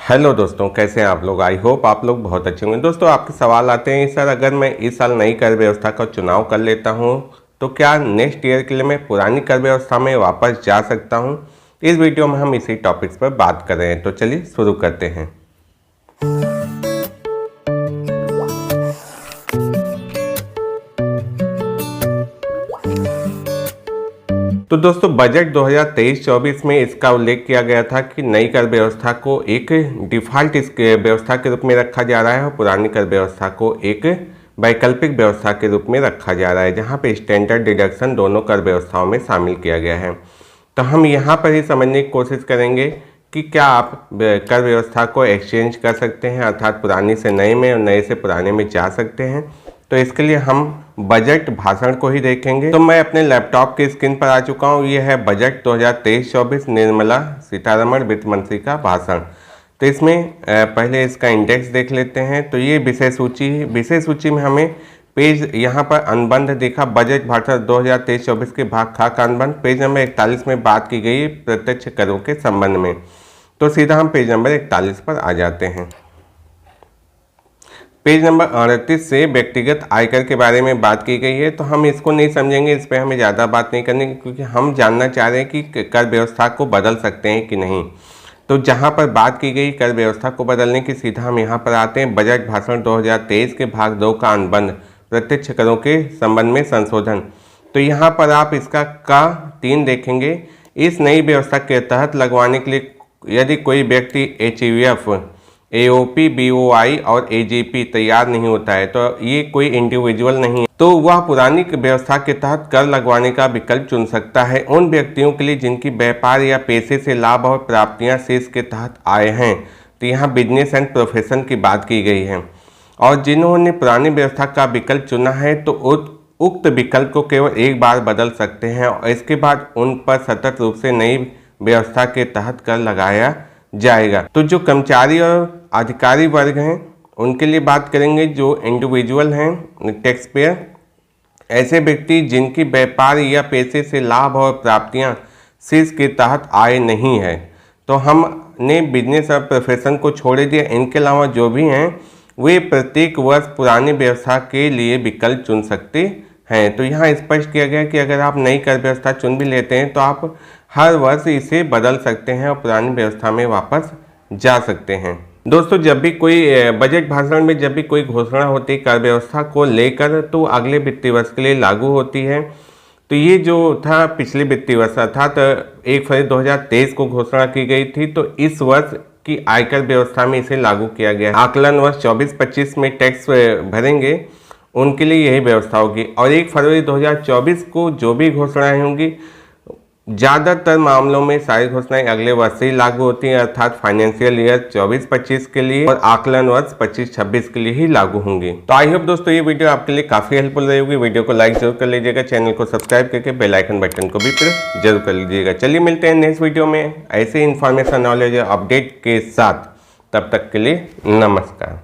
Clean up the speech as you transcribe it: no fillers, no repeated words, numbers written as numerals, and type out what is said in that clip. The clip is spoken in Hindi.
हेलो दोस्तों, कैसे हैं आप लोग। आई होप आप लोग बहुत अच्छे होंगे। दोस्तों, आपके सवाल आते हैं सर, अगर मैं इस साल नई कर व्यवस्था का चुनाव कर लेता हूं तो क्या नेक्स्ट ईयर के लिए मैं पुरानी कर व्यवस्था में वापस जा सकता हूं। इस वीडियो में हम इसी टॉपिक्स पर बात कर रहे हैं, तो चलिए शुरू करते हैं। तो दोस्तों, बजट 2023-24 में इसका उल्लेख किया गया था कि नई कर व्यवस्था को एक डिफ़ॉल्ट इस व्यवस्था के रूप में रखा जा रहा है और पुरानी कर व्यवस्था को एक वैकल्पिक व्यवस्था के रूप में रखा जा रहा है, जहां पे स्टैंडर्ड डिडक्शन दोनों कर व्यवस्थाओं में शामिल किया गया है। तो हम यहां पर ही समझने की कोशिश करेंगे कि क्या आप कर व्यवस्था को एक्सचेंज कर सकते हैं, अर्थात पुरानी से नए में और नए से पुराने में जा सकते हैं। तो इसके लिए हम बजट भाषण को ही देखेंगे। तो मैं अपने लैपटॉप की स्क्रीन पर आ चुका हूँ। ये है बजट 2023-24 निर्मला सीतारमण वित्त मंत्री का भाषण। तो इसमें पहले इसका इंडेक्स देख लेते हैं। तो ये विषय सूची है। विषय सूची में हमें पेज यहाँ पर अनुबंध देखा, बजट भाषण 2023-24 के भाग खा का अनुबंध। पेज नंबर 41 में बात की गई प्रत्यक्ष करों के संबंध में। तो सीधा हम पेज नंबर 41 पर आ जाते हैं। पेज नंबर 38 से व्यक्तिगत आयकर के बारे में बात की गई है। तो हम इसको नहीं समझेंगे, इस पर हमें ज़्यादा बात नहीं करनी, क्योंकि हम जानना चाह रहे हैं कि कर व्यवस्था को बदल सकते हैं कि नहीं। तो जहां पर बात की गई कर व्यवस्था को बदलने की, सीधा हम यहां पर आते हैं। बजट भाषण 2023 के भाग 2 का अनुबंध प्रत्यक्ष करों के संबंध में संशोधन। तो यहाँ पर आप इसका का 3 देखेंगे। इस नई व्यवस्था के तहत लगवाने के लिए यदि कोई व्यक्ति HUF, AOP, BOI और AGP तैयार नहीं होता है, तो ये कोई इंडिविजुअल नहीं है, तो वह पुरानी व्यवस्था के तहत कर लगवाने का विकल्प चुन सकता है उन व्यक्तियों के लिए जिनकी व्यापार या पेशे से लाभ और प्राप्तियां शीर्ष के तहत आए हैं। तो यहाँ बिजनेस एंड प्रोफेशन की बात की गई है। और जिन्होंने पुरानी व्यवस्था का विकल्प चुना है तो उक्त विकल्प को केवल एक बार बदल सकते हैं और इसके बाद उन पर सतत रूप से नई व्यवस्था के तहत कर लगाया जाएगा। तो जो कर्मचारी और अधिकारी वर्ग हैं उनके लिए बात करेंगे, जो इंडिविजुअल हैं, टैक्स पेयर, ऐसे व्यक्ति जिनकी व्यापार या पेशे से लाभ और प्राप्तियां शीर्ष के तहत आय नहीं है। तो हमने बिजनेस और प्रोफेशन को छोड़ दिया। इनके अलावा जो भी हैं वे प्रत्येक वर्ष पुरानी व्यवस्था के लिए विकल्प चुन सकते हैं। तो यहाँ स्पष्ट किया गया कि अगर आप नई कर व्यवस्था चुन भी लेते हैं तो आप हर वर्ष इसे बदल सकते हैं और पुरानी व्यवस्था में वापस जा सकते हैं। दोस्तों, जब भी कोई बजट भाषण में जब भी कोई घोषणा होती है कर व्यवस्था को लेकर, तो अगले वित्तीय वर्ष के लिए लागू होती है। तो ये जो था पिछले वित्तीय वर्ष अर्थात 1 फरवरी 2023 को घोषणा की गई थी। तो इस वर्ष की आयकर व्यवस्था में इसे लागू किया गया। आकलन वर्ष 24-25 में टैक्स भरेंगे उनके लिए यही व्यवस्था होगी। और 1 फरवरी 2024 को जो भी घोषणाएं होंगी, ज़्यादातर मामलों में सारी घोषणाएं अगले वर्ष से ही लागू होती हैं, अर्थात फाइनेंशियल ईयर 24-25 के लिए और आकलन वर्ष 25-26 के लिए ही लागू होंगी। तो आई होप दोस्तों ये वीडियो आपके लिए काफ़ी हेल्पफुल रहेगी। वीडियो को लाइक जरूर कर लीजिएगा, चैनल को सब्सक्राइब करके बेल आइकन बटन को भी प्रेस जरूर कर लीजिएगा। चलिए मिलते हैं नेक्स्ट वीडियो में ऐसे इन्फॉर्मेशन, नॉलेज और अपडेट के साथ। तब तक के लिए नमस्कार।